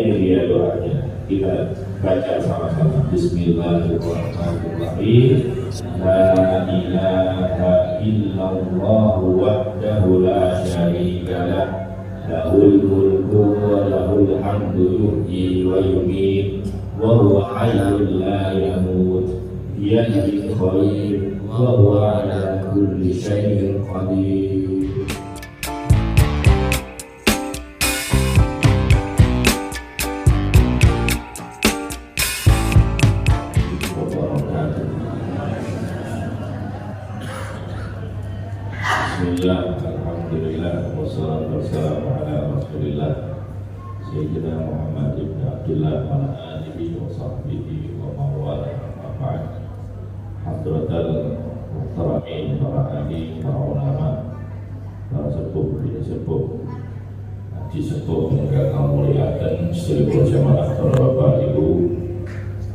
ini dia doanya. Kita baca sama-sama. Bismillahirrahmanirrahim. La ilaha illallah wahdahu la syarika lah. Lahul mulku wa lahul hamdu yuhyi wa yumiit wa huwa hayyun la yamut. Biyadihil khair wa huwa ala kulli syai'in qadir. Bismillah, alhamdulillah, wassalatu wassalamu ala rasulillah Sayyidina Muhammad ibn Abdullah wa ala alihi wa sahbihi wa mawala ma'afa'ad Hadratal Muhtaramin, para ahli, para ulama, para sepuh, tidak sepuh, haji sepuh, yang kamu muliakan seluruh jamaah, para bapak, ibu,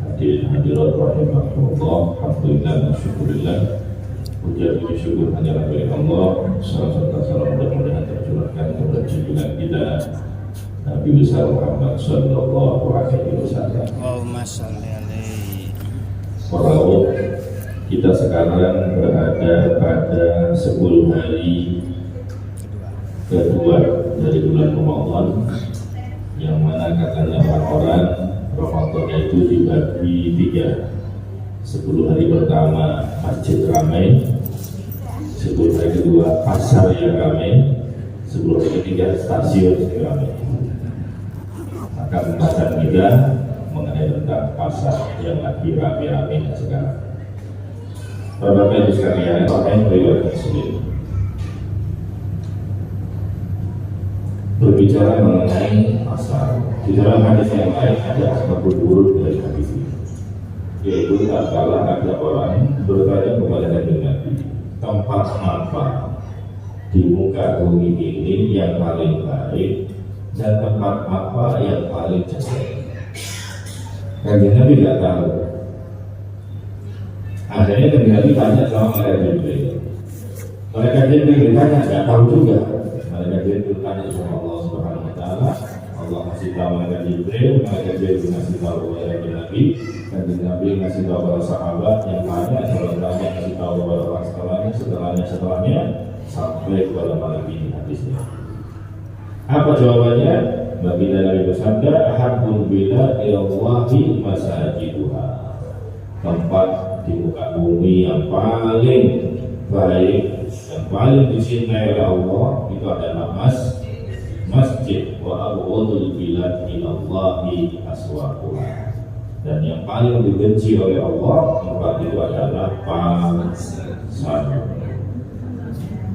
hadirin hadirat rahimahullah, alhamdulillah, syukurillah. Puja puji syukur hanyalah bagi Allah. Salam serta salam mudah-mudahan tercurahkan kepada junjungan kita Nabi besar Muhammad sallallahu alaihi wasallam. Allahumma shalli alaihi. Walau kita sekarang berada pada 10 hari kedua dari bulan Ramadan, yang mana katanya orang-orang Ramadan itu dibagi 3. 10 hari pertama masjid ramai, 10 hari kedua pasar yang ramai, 10 hari ketiga stasiun yang ramai. Maka pembahasan kita mengenai tentang pasar yang lagi ramai-ramai sekarang. Bapak Ibu sekalian, Sahih riwayat Muslim berbicara mengenai pasar. Di dalam hadis yang lain ada asbabul wurud dari hadis ini, yaitu tak kalah ada orang bertanya kepada Nabi, tempat apa di muka bumi ini yang paling baik dan tempat apa yang paling jelek? Karena Nabi tidak tahu. Akhirnya Nabi tanya sama mereka Jibril. Mereka Jibril ditanya, tidak tahu juga. Mereka Jibril tanya sama Allah Subhanahu Wa Taala. Allah kasih tahu mereka Jibril, mereka Jibril ngasih tahu kepada Nabi, dan Nabi ngasih tahu kepada sahabat yang banyak, setelahnya ngasih tahu kepada orang setelahnya sampai kepada malam ini hadisnya. Apa jawabannya? Baginda Nabi bersabda, "Ahabbul bilad ilallahi masajiduha." Tempat di muka bumi yang paling baik, yang paling dicintai oleh Allah itu adalah masjid. Wa abghadul bilad ilallahi aswaquha. Dan yang paling dibenci oleh Allah tempat itu adalah pasar.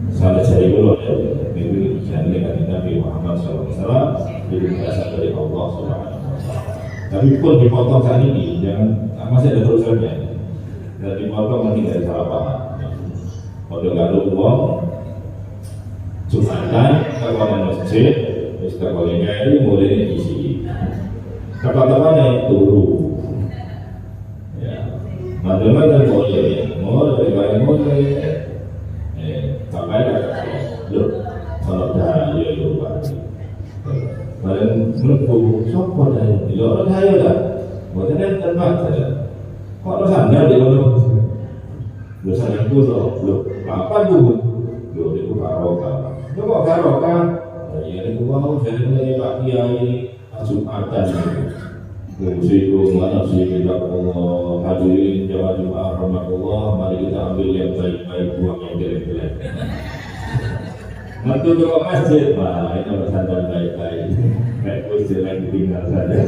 Salah cari dulu ya, ini jangan Nabi Muhammad SAW itu berasal dari Allah Subhanahu Wa Taala. Tapi pun dipotong saat ini, jangan masih ada terusannya. Dan dipotong nanti dari salah paham. Kalau lalu uang Jumatan, kawan masjid, istiqomahnya ini mulai diisi. Kapan-kapan yang turun. Macam-macam boleh, sampai loh, kalau dah ya lupa. Kalau menurutku, siapa dah? Bila orang saya dah, buatnya tempat saja. Kalau sandal dia kalau sandal itu loh, apa tu? Loh itu barokah. Coba barokah. Ya itu mau jadi Pak Kiai Jumatan. Assalamualaikum warahmatullahi wabarakatuh. Hadirin jamaah rahmatullah, mari kita ambil yang baik-baik, buang yang jelek-jelek. Mantu ke masjid, Pak, itu bersandar baik-baik. Baik pun jelek ditinggal saja.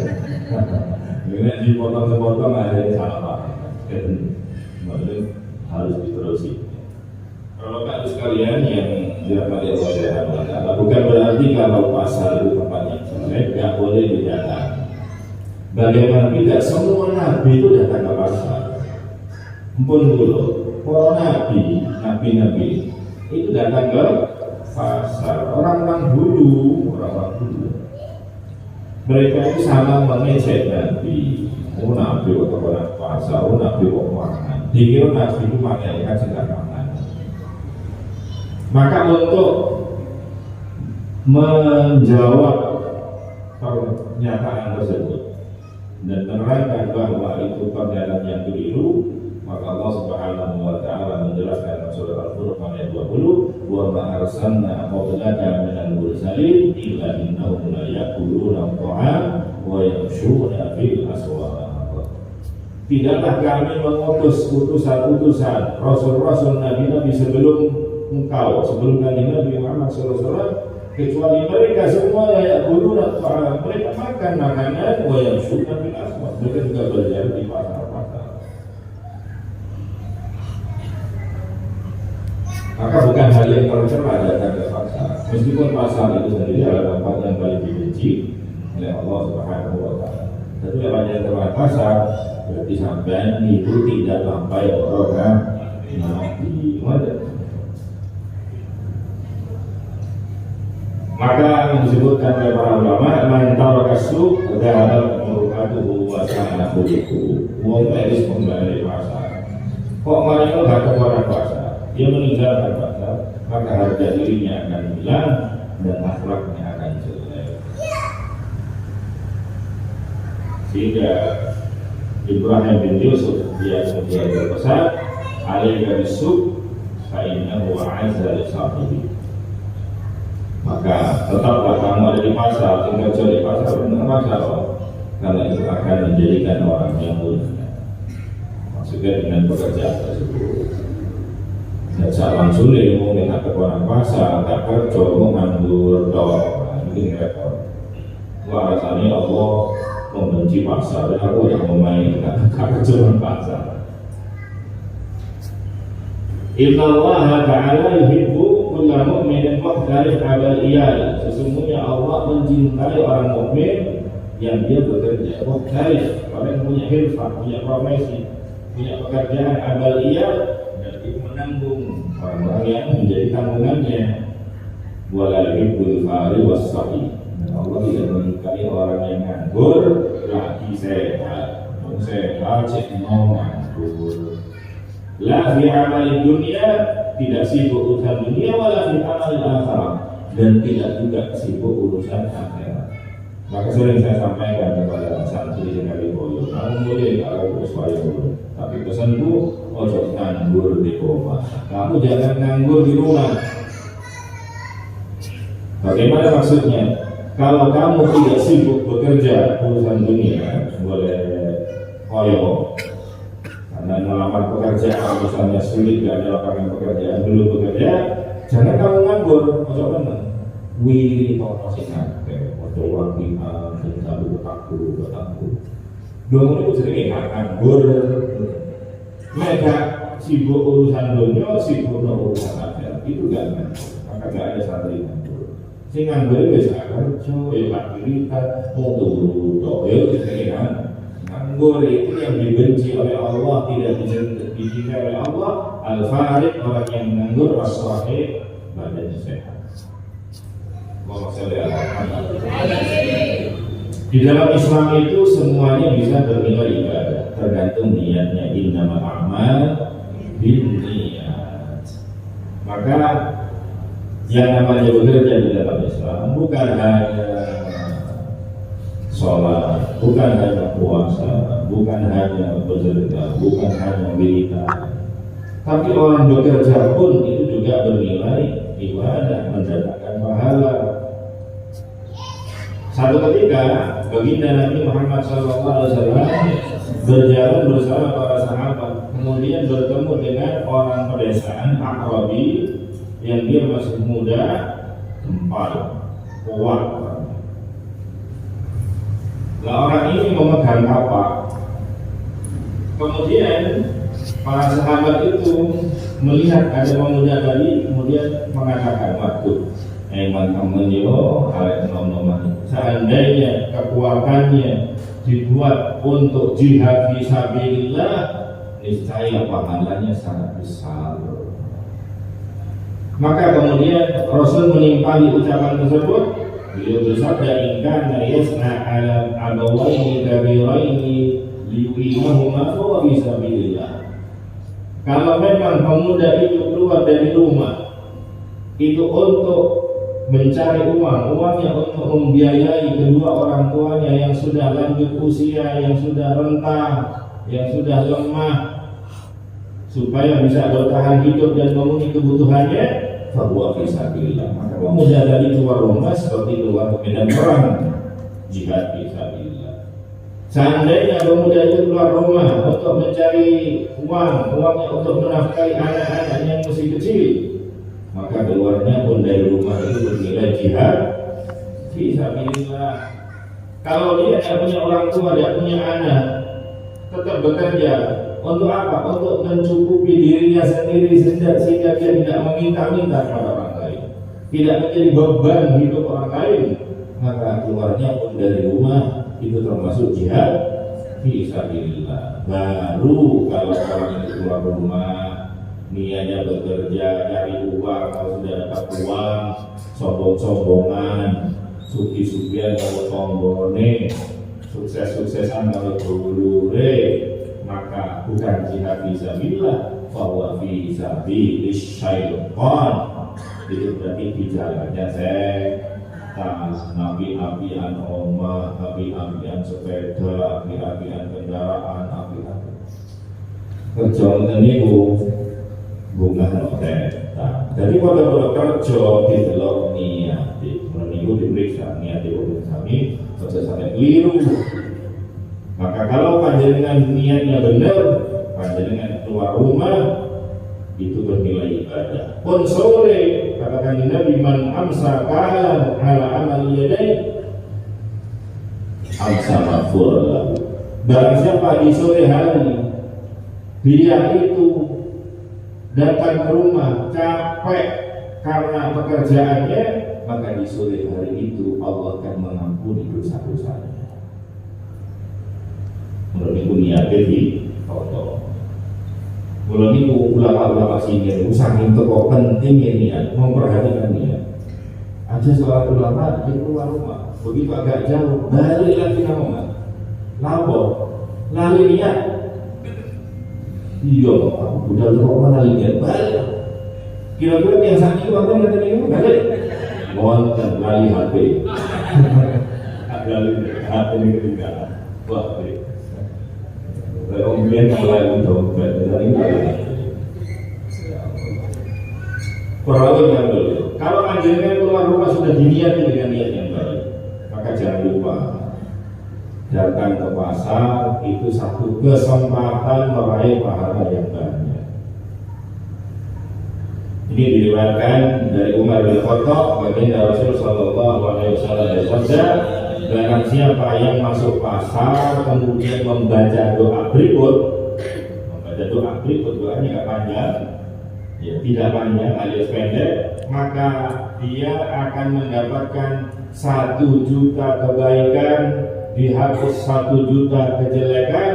Ini dipotong-potong ada yang salah Pak. Maksudnya harus diterusi. Kalau Pak sekalian yang dirahmati Allah Subhanahu Wa Taala, bukan berarti kalau pasar itu tempatnya jelek, tidak boleh didatang. Bagaimana tidak semua nabi itu datang ke pasar. Pun dulu, para nabi itu datang ke pasar. Orang-orang dulu, mereka itu sama mengejek nabi. Oh nabi waktu orang pasar, oh nabi waktu makan. Dikira nabi itu makan sedang makan. Maka untuk menjawab pernyataan tersebut dan menerangkan bahwa itu pernyataan yang keliru, maka Allah Subhanahu wa taala menjelaskan dalam surah Al-Furqan ayat 20, "Wa ma arsalna qablaka minal mursalin illa innahum la ya'kuluna at-ta'am wa yamshuna fil aswaq." Tidaklah kami mengutus utusan-utusan rasul-rasul nabi-nabi sebelum engkau, sebelum Nabi Muhammad SAW, kecuali mereka semua ya'kuluna at-ta'am, mereka makan makanan, wa yamshuna fil aswaq, mereka juga berjalan di pasar-pasar. Maka bukan hal yang tercela datang ke pasar, meskipun pasar itu sendiri adalah tempat yang paling dibenci oleh Allah Subhanahu wa taala. Tapi kalau yang terang pasar berarti sampai itu tidak sampai orang mati. Maka disebutkan oleh para ulama, man taraka su dzahaba murqatuhu wa sa'ala khuluquhu. Wong harus kembali pasar. Kok mereka gak ke orang pasar? Dia meninggalkan pasar, maka harga dirinya akan hilang dan akhlaknya akan jelek. Sehingga Ibrahim bin Yusuf dia kemudian berpesan, "Alaika bis-suq fa innahu 'azza li sahibi." Maka tetaplah kamu ada di pasar, tinggal cari pasar benar pasar, karena itu akan menjadikan orang yang mulia. Maksudnya dengan pekerjaan tersebut. Dan salam sulit mau minta ke orang pasar, tak kerja mau nganggur doa, ini repot. Wah rasanya Allah membenci pasar, dan aku yang memainkan kerjaan pasar. Inna Allah Ta'ala yuhibbu kulla mu'minin muhtarif 'alal iyal. Sesungguhnya Allah mencintai orang mukmin yang dia bekerja muhtarif, orang yang punya hirfah, punya profesi, punya pekerjaan 'alal iyal, dan itu menanggung orang-orang yang menjadi tanggungannya. Wala yuhibbul fari was-sahi. Allah tidak menyukai orang yang nganggur lagi sehat, cek mau nganggur. La fi amal dunia, tidak sibuk urusan dunia, wala fi amal akhirah, dan tidak juga sibuk urusan akhirat. Maka sering saya sampaikan kepada santri yang kali boyo, kamu boleh kalau bersuara boleh, tapi pesanku ojo nganggur di rumah. Kamu jangan nganggur di rumah. Bagaimana maksudnya? Kalau kamu tidak sibuk bekerja urusan dunia, boleh koyo. Karena melamar pekerjaan misalnya sulit, gak ada lapangan pekerjaan, belum bekerja, jangan kamu nganggur, masuk mana? Wiri tono sinate, ojo wangi sambil bertakku. Dua itu sering nganggur. Mereka sibuk urusan dunia, sibuk urusan akhirat, itu gak nganggur. Maka gak ada santri nganggur. Si nganggur itu bisa kerja, ya kita mau turun, ya kita nganggur itu yang dibenci oleh Allah, tidak dicintai oleh Allah. Al-Farid, orang yang menganggur, as-sahih, badannya sehat. Di dalam Islam itu semuanya bisa bernilai ibadah, tergantung niatnya. Innamal a'mal binniyat. Maka yang namanya bekerja di dalam Islam bukan hanya sholat, bukan hanya puasa, bukan hanya bersedekah, bukan hanya wiridan, tapi orang bekerja pun itu juga bernilai ibadah, mendatangkan pahala. Satu ketika baginda Nabi Muhammad SAW berjalan bersama para sahabat, kemudian bertemu dengan orang pedesaan A'rabi yang dia masih muda, gempar, kuat. Nah, orang ini memegang kapak. Kemudian para sahabat itu melihat ada pemuda tadi, kemudian mengatakan, "Waduh, emang temen yo, arek nom-noman. Seandainya kekuatannya dibuat untuk jihad fisabilillah, niscaya pahalanya sangat besar." Maka kemudian Rasul menimpali ucapan tersebut. Beliau bersabda, "Inka yasna ala abawaini kabiraini liyuqimahuma fa fisabilillah." Kalau memang pemuda itu keluar dari rumah itu untuk mencari uangnya untuk membiayai kedua orang tuanya yang sudah lanjut usia, yang sudah renta, yang sudah lemah, supaya bisa bertahan hidup dan memenuhi kebutuhannya, fahuwa fi sabilillah. Maka pemuda tadi keluar rumah seperti keluar ke medan perang, jihad fi sabilillah. Seandainya pemuda itu keluar rumah untuk mencari uangnya untuk menafkahi anak-anak yang masih kecil, maka keluarnya pun dari rumah itu bernilai jihad fi sabilillah. Kalau dia tidak punya orang tua, tidak punya anak, tetap bekerja untuk apa? Untuk mencukupi dirinya sendiri sehingga dia tidak meminta-minta kepada orang lain, tidak menjadi beban hidup orang lain, maka keluarnya pun dari rumah itu termasuk jihad fi sabilillah. Baru kalau orang itu keluar rumah niatnya bekerja cari uang, kalau sudah dapat uang sombong-sombongan, suki-sukian kalau sombone, sukses-suksesan kalau dulure, maka bukan jihad fi sabilillah, bahwa fi sabilis syaitan. Itu berarti bicaranya api-apian omah, api-apian sepeda, api-apian kendaraan, api-apian kerja niku bunga setan. Jadi pada kerja di dalam niat, niku diperiksa niat itu kami saja sampai keliru. Maka kalau panjenengan niatnya benar, panjenengan keluar rumah itu bernilai ibadah. Pun sore katakan Nabi, man amsa kalan ala amal yadai amsa mafurlah. Barang siapa di sore hari dia itu datang ke rumah capek karena pekerjaannya, maka di sore hari itu Allah akan mengampuni dosa-dosanya. Menurut itu niatnya di foto. Mulai itu ulama-ulama sini saking teko pentingnya niat, memperhatikan niat. Ada seorang ulama di keluar rumah, begitu agak jauh, balik lagi ke rumah. Lapo, lali niat. Iya, udah teko mana niat balik. Kira-kira yang sakit waktu nanti ini balik. Mohon lali HP. Lali HP ini ketinggalan. Wah, kemudian mulai untuk dari perawi yang baik. Kalau anjingnya keluar rumah sudah diniati dengan niat yang baik, maka jangan lupa datang ke pasar itu satu kesempatan meraih pahala yang banyak. Ini diriwayatkan dari Umar bin Khattab, baginda Rasul sallallahu alaihi wasallam bersabda, barang siapa yang masuk pasar kemudian membaca doa berikut, doanya nggak panjang, ya tidak panjang alias pendek, maka dia akan mendapatkan 1 juta kebaikan, dihapus 1 juta kejelekan,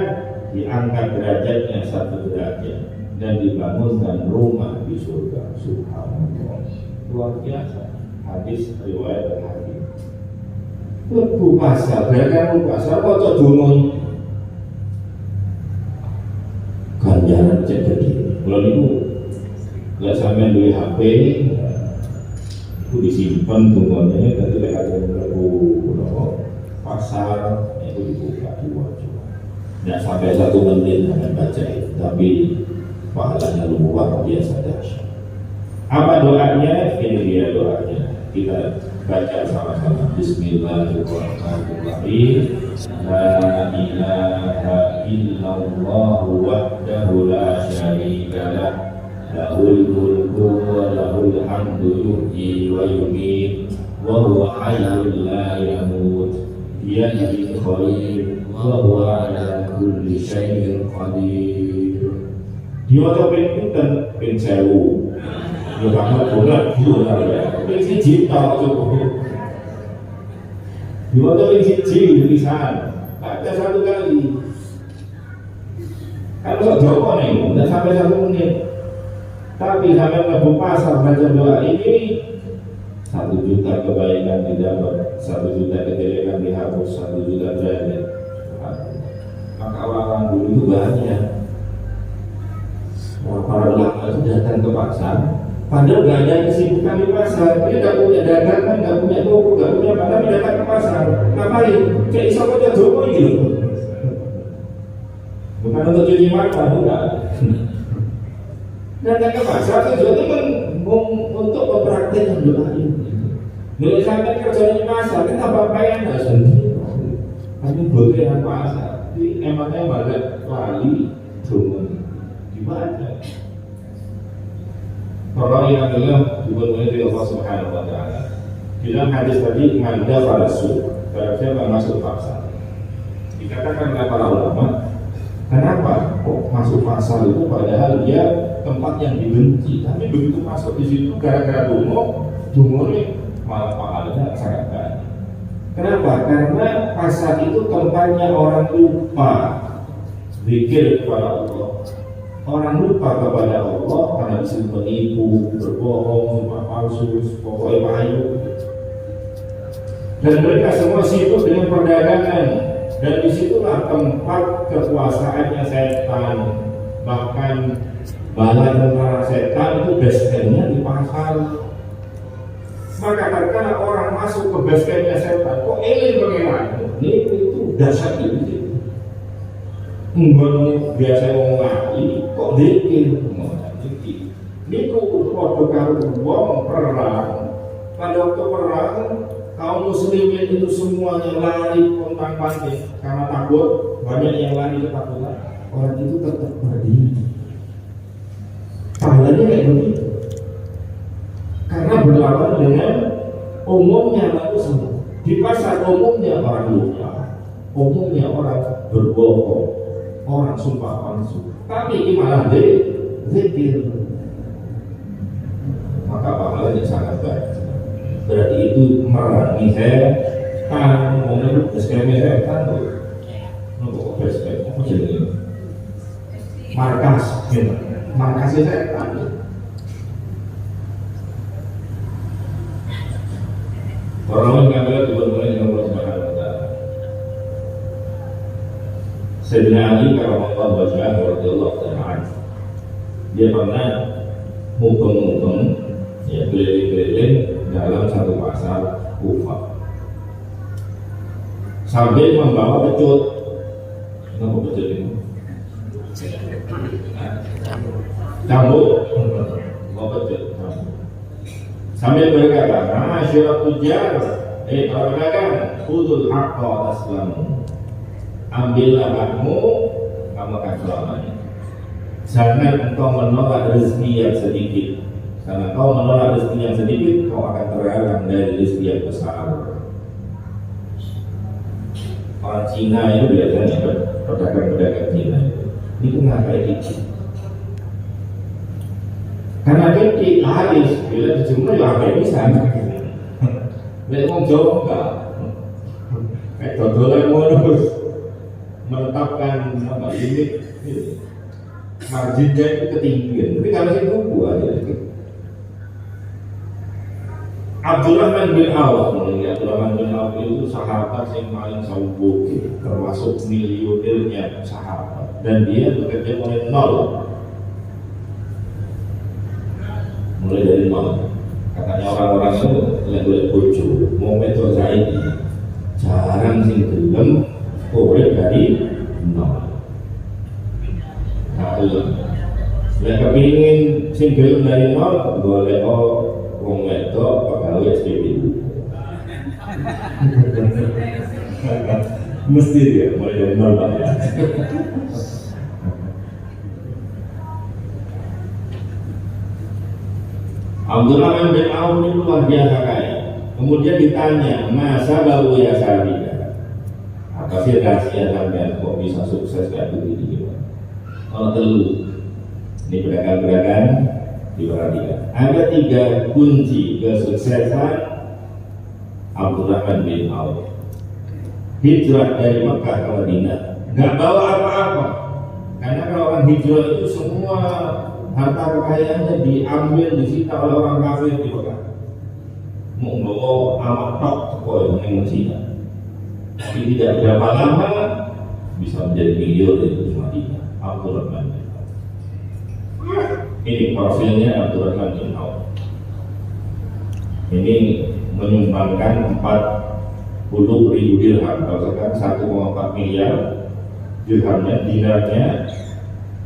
diangkat derajatnya 1 derajat, dan dibangunkan rumah di surga. Subhanallah, luar biasa. Hadis riwayat Hakim. Lebu pasar, berkan pasar, kocok dungun ganjaran cek jadi. Kalau itu nggak sampai duit HP, itu disimpan dungunnya, nanti mereka lebu pasar itu dibuka jual. Nggak sampai 1 menit akan baca itu, tapi pahalanya luar biasa dahsyat. Apa doanya? Ini dia doanya. Kita baca sama-sama. Bismillahirrahmanirrahim. La ilaha illallah wahdahu la syarika lah, lahul mulku wa lahul hamdu yuhyi wa yumiit wa huwa hayyun la yamut biyadihi khair wa huwa ala kulli syai'in qadir. Diwaca ping 1000. Ya kamu bulat bulat ya. Ini cinta cukup. Diwaca ping 1 tulisan. Baca 1 kali. Kalau Joko nih, udah sampai 1 menit. Tapi sampai lebu pasar baca doa ini, 1 juta kebaikan didapat, 1 juta kejelekan dihapus, 1 juta derajat. Maka orang-orang dulu itu banyak. Para ulama itu datang ke pasar Padahal nggak ada kesibukan di pasar, dia nggak punya dagangan, nggak punya toko, nggak punya apa, tapi datang ke pasar. Ngapain? Kayak iso aja jowo gitu. Bukan untuk cuci mata, bukan. Datang ke pasar tujuannya kan untuk mempraktikkan doa ini. Bila sampai kerja di pasar, kan apa yang nggak sendiri. Tapi butuh yang pasar, jadi emangnya balik lali cuma dibaca. Kalau yang adalah dibuat oleh Allah Subhanahu Wa Taala. Dalam hadis tadi manda falasu, berarti siapa masuk pasar. Dikatakan oleh para ulama, kenapa kok masuk pasar itu padahal dia tempat yang dibenci, tapi begitu masuk di situ gara-gara dungo ini malah pahalanya sangat banyak. Kenapa? Karena pasar itu tempatnya orang lupa zikir kepada Allah. Orang lupa kepada Allah karena disitu menipu, berbohong, sumpah palsu, pokoknya payu. Dan mereka semua sibuk dengan perdagangan. Dan disitulah tempat kekuasaannya setan. Bahkan bala tentara setan itu basecampnya di pasar. Maka tatkala orang masuk ke basecampnya setan, kok eling bagaimana? Ini itu dasar itu. Enggak biasa ngomong lagi, kok dikir? Niku waktu karo wong perang. Pada waktu perang, kaum muslimin itu semuanya lari pontang-panting karena takut, banyak yang lari ketakutan. Orang itu tetap berdiri. Pahalanya kayak begitu. Karena berlawan dengan umumnya manusia. Di pasar umumnya orang lupa, umumnya orang berbohong, orang sumpah palsu. Tapi malah zikir, maka pahalanya sangat baik. Berarti itu merangi setan, menurut beskemi setan tuh. Nopo beskemi, apa jadi markas, markasnya setan. Orang yang mengambil dibuat dengan Allah Subhanahu Wa Taala. Sayyidina Ali karramallahu wajhahu radhiyallahu ta'ala, dia pernah mukeng-mukeng, ya keliling-keliling dalam satu pasar Kufah sambil membawa pecut. Kenapa pecut ini? Cambuk, bawa pecut. Sambil berkata, "Ma'asyiral tujar, para pedagang, khudul haqqa taslamu." Ambillah hakmu, kamu akan selamanya. Jangan engkau menolak rezeki yang sedikit. Karena kau menolak rezeki yang sedikit, kau akan terhalang dari rezeki yang besar. Orang Cina itu biasanya pedagang-pedagang Cina itu ngapain dikit? Karena dikit habis, bila dijumlah ya apa bisa? Bila mau jawab enggak? Kayak dodolan modus menetapkan limit marginnya itu ketinggian. Tapi kalau sih buku aja. Abdurrahman bin Auf, Abdurrahman bin Auf itu sahabat yang paling sombong, termasuk miliunernya sahabat, dan dia bekerja mulai nol, mulai dari nol. Katanya orang-orang itu lihat bojo, mau metode ini jarang sing gelem, mulai dari nol. Nah, yang kepingin sing gelem dari nol, boleh wong wedok pegawai SPBU. Mesti dia mulai dari nol ya. Abdurrahman bin Auf ini luar biasa kaya. Kemudian ditanya, masa baru ya Sarika? Apa sih rahasia sampai kok bisa sukses kayak begini? Kalau telu, ini pedagang-pedagang diperhatikan. Ada 3 kunci kesuksesan Abdurrahman bin Auf. Hijrah dari Mekah ke Madinah, nggak bawa apa-apa. Karena kalau orang hijrah itu semua harta kekayaannya diambil, disita oleh orang kafir di Mekah. Mau bawa amat tok sekolah yang Cina. Tapi tidak berapa lama bisa menjadi miliar di Madinah. Abdurrahman bin Auf. Ini profilnya Abdurrahman bin Auf. Ini menyumbangkan 40.000 dirham. Kalau sekarang 1,4 miliar dirhamnya, dinarnya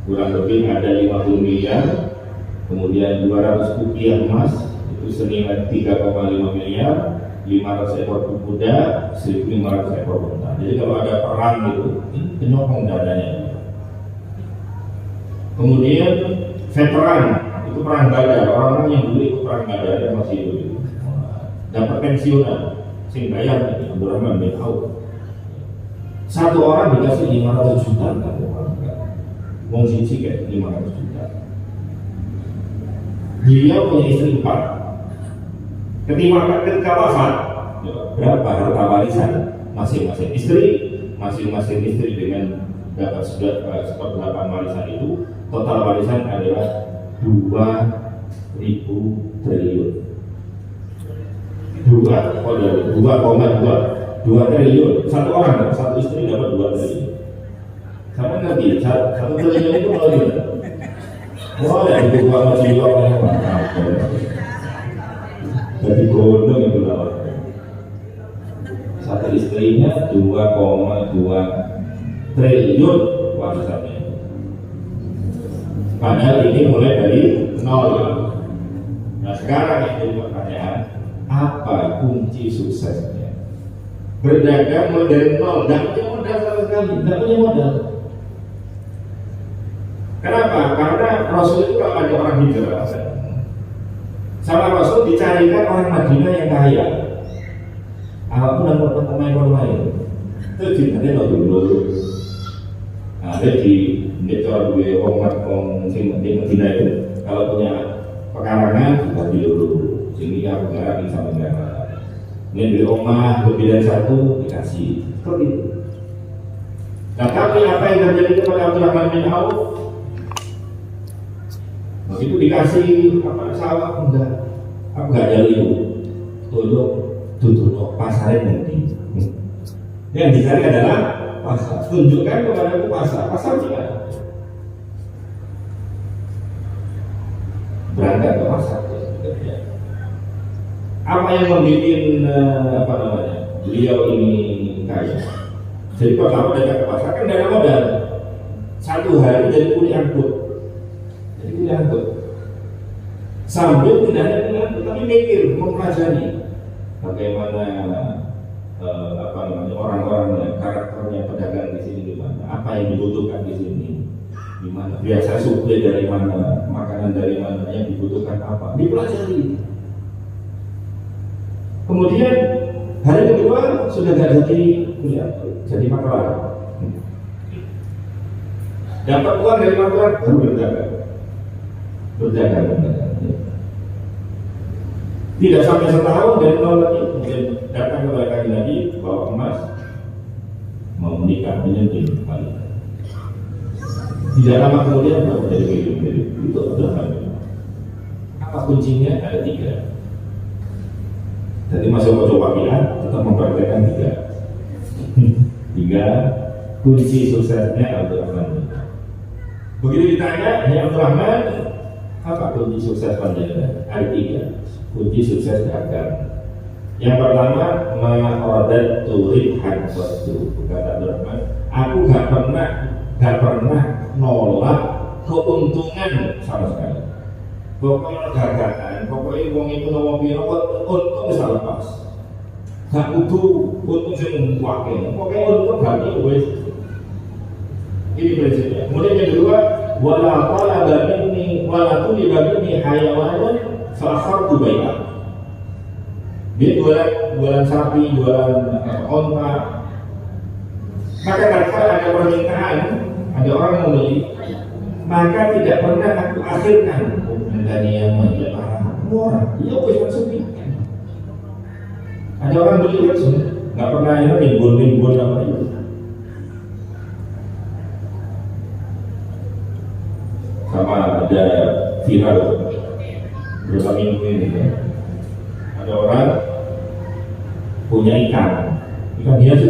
kurang lebih ada 50 miliar. Kemudian 200 rupiah emas itu senilai 3,5 miliar. 500 ekor kuda, 1.500 ekor unta. Jadi kalau ada perang itu, ini penyokong dadanya. Kemudian veteran, itu perang Badar. Orang-orang yang dulu ikut perang Badar yang masih hidup dapat pensiunan, sing bayar Abdurrahman bin Auf. Satu orang dikasih 500 juta kan orang kan. Wong siji kayak 500 juta. Dia punya istri 4. Ketika wafat, berapa harta warisan masing-masing istri dengan dapat seperempat warisan itu, total warisan adalah 2.000 triliun. 2,2 triliun. Satu orang, satu istri dapat 2 triliun. Sama ngerti, 1 triliun itu kalau gitu. Wah, ya itu gua masih loh. Jadi gondong itu lawan. Satu istrinya 2,2 triliun warisannya. Padahal ini mulai dari nol. Nah sekarang itu pertanyaan, apa kunci suksesnya? Berdagang mulai dari nol, tidak punya modal sama sekali, tidak punya modal. Kenapa? Karena Rasul itu kalau ada orang hijrah, sama Rasul dicarikan orang Madinah yang kaya. Apapun yang berpemain-pemain itu dinanti dulu. Ada di Metro dua orang sing di Madinah itu kalau punya pekarangan dibagi dulu. Sehingga pekarangan bisa mendapat. Ini di rumah lebih dari 1 dikasih. Seperti itu. Nah tapi apa yang terjadi kepada Abdurrahman bin Auf? Begitu dikasih apa sawah enggak, aku enggak ada liu, tutup pasarnya nanti. Yang dicari adalah pasar. Tunjukkan kepada aku pasar juga. Berangkat ke pasar. Apa yang membuat beliau ini kaya? Jadi pertama datang ke pasar kan tidak ada modal. 1 hari jadi kuli angkut. Sambil tidak ada pilihan, tapi mikir, mempelajari bagaimana orang-orangnya, karakternya pedagang di sini gimana, apa yang dibutuhkan di sini, gimana, biasa suplai dari mana, makanan dari mana, yang dibutuhkan apa, dipelajari. Kemudian hari kedua sudah gak jadi kuliah, jadi maklar. Dapat uang dari maklar baru berdagang. Tidak sampai setahun dari nol lagi, kemudian datang kepada kaki Nabi bawa emas, mau menikah menyentuh kembali. Tidak lama kemudian baru dari hidup itu adalah apa kuncinya? Ada 3. Jadi masuk ke wakilan tetap mempraktekkan 3 kunci suksesnya Abdurrahman. Begitu ditanya, ya Abdurrahman, apa kunci sukses panjenengan? Ada 3 kunci sukses dagang. Yang pertama, ma'radatu ribhan qattu. Kata Abdurrahman, aku gak pernah nolak keuntungan sama sekali. Pokoknya dagangan, pokoknya uang itu nomor piro, untung bisa lepas. Gak butuh untung sing wakil, pokoknya untung gak wis. Ini prinsipnya. Kemudian yang kedua, wala tuliba minni hayawanan fa'akhartu bai'ah. Dia jualan sapi, jualan onta. Maka ketika ada permintaan, ada orang yang membeli, maka tidak pernah aku akhirkan. Dari yang menjual murah, iya wis sepi. Ada orang beli kan nggak pernah nimbun apa itu. Sama ada viral beberapa minggu ini ya. Ada orang punya ikan hias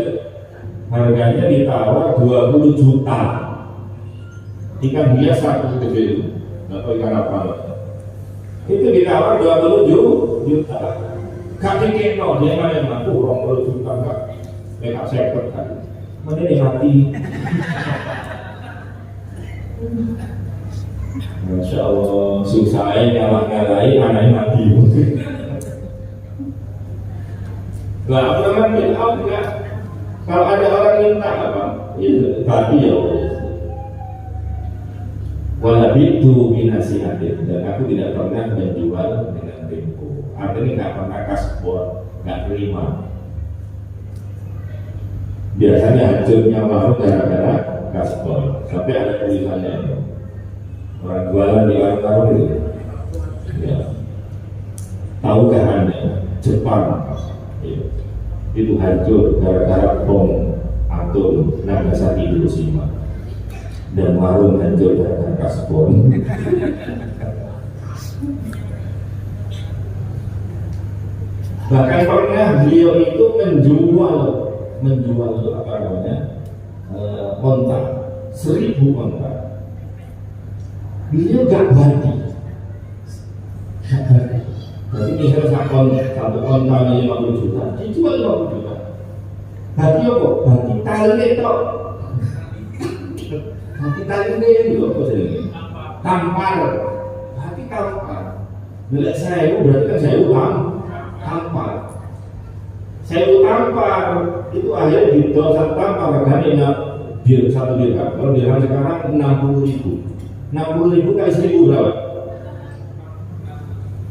harganya ditawar 20 juta. Ikan hias 1 gede itu nggak tahu ikan apa. Itu ditawar 27 juta. Gak dikeno dia mana yang mampu 20 juta enggak. Mereka seket kan. Mana ini mati. Masya Allah, susahnya ngalah-ngalahi anaknya mati. Nah, apa namanya? Enggak. Kalau ada orang minta apa? Ya, tapi ya walabitu binasihatin, dan aku tidak pernah menjual dengan tempo. Artinya nggak pernah kasbon, nggak terima. Biasanya hancurnya warung gara-gara kasbon. Sampai ada tulisannya itu. Orang jualan di warung-warung itu. Ya. Tahukah Anda Jepang itu hancur gara-gara bom atom Nagasaki Hiroshima, dan warung hancur gara-gara kasbon. Bahkan pernah beliau itu menjual apa namanya onta 1000 onta. Beliau gak ganti. Jadi misalnya satu onta 50 juta, dijual 50 juta. Berarti apa? Berarti tali itu. Berarti tali itu apa sih? Tampar. Berarti tampar. Bila saya berarti kan saya utang. Tampar. Saya tampar itu akhirnya di dosa tampar harganya biar 1 dirham. Kalau dirham sekarang 60.000. 60.000 kali 1.000 berapa?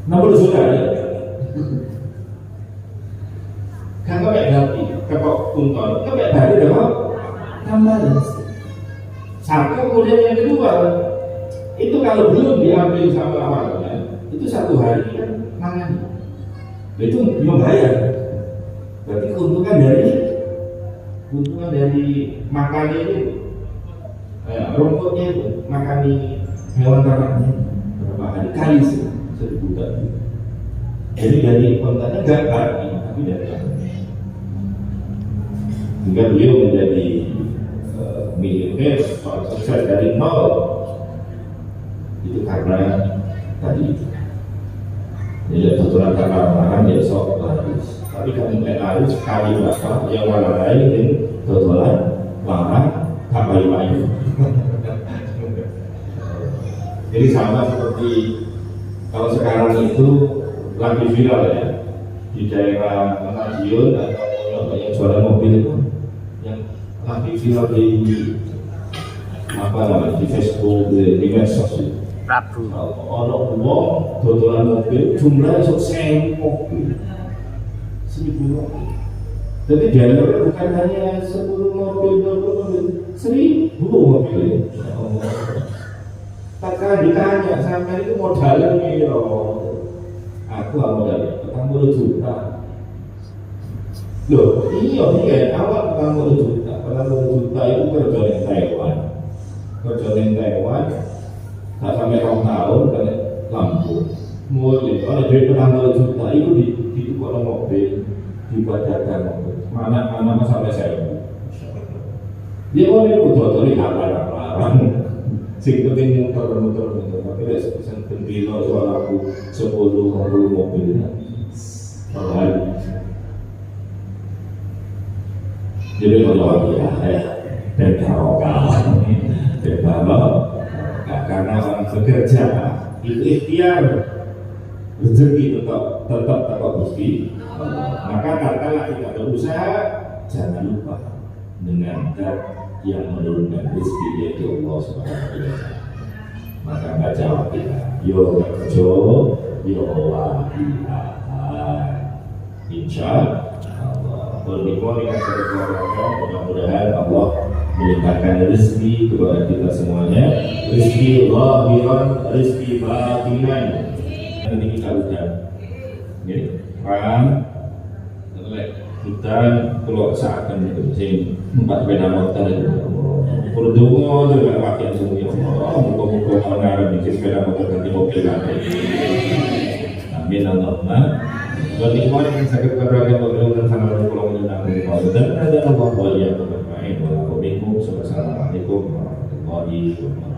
60 juta ya. Kan kau ganti, kau unton, kau ganti berapa? Tambah. Satu kemudian yang kedua, itu kalau belum diambil sama awalnya, itu 1 hari kan tangan. Itu membayar. Berarti keuntungan dari makannya itu, rumputnya itu, makani hewan ternaknya berapa hari kali sih 1 juta. Jadi dari kontennya enggak kali, tapi dari hingga beliau menjadi militer sukses dari nol. Itu karena tadi itu. Jadi kebetulan karena makan dia sok harus. Tapi kalau harus sekali berapa yang warna lain itu kebetulan warna kayu-kayu. Jadi sama seperti kalau sekarang itu lagi viral ya di daerah Madiun atau yang jualan mobil itu yang lagi viral di apa namanya di Facebook, di medsos itu. Prabu. Ono uang dodolan mobil jumlahnya 1000 mobil. 1000 mobil. Jadi dialognya bukan hanya 10 mobil, 20 mobil, 1000 mobil. Tak ditanya sampai itu modalnya nih aku modalnya 40 juta. Loh iya awal 40 juta. 40 juta itu kerja di Taiwan. Tak sampai 2 tahun kan lampu. Mulai kalau duit 40 juta itu di kolam mobil, dibadarkan mobil. Mana sampai saya. Dia mau ikut apa. Sing penting muter, tapi yang penting soal aku 10 mobil per hari. Jadi kalau dan karena orang bekerja itu ikhtiar, rezeki tetap Gusti. Maka katakanlah kita berusaha, jangan lupa dengan yang menurunkan rezeki yaitu Allah Subhanahu wa Ta'ala. Maka baca kita yo kerja yo wahidah, insya Allah bernikmat dengan keluarga. Mudah-mudahan Allah melimpahkan rezeki kepada kita semuanya, rezeki zahiran, rezeki batinan. Nanti kita udah paham kita kalau seakan itu sih 4 sepeda motor itu berdungo juga pakai semua muka-muka ngarep di sepeda motor ganti mobil nanti. Amin Allahumma. Bagi orang yang sakit berbagai mobil dan sangat berpulang menyenang dari Allah dan ada Allah yang bermain. Wassalamualaikum warahmatullahi wabarakatuh.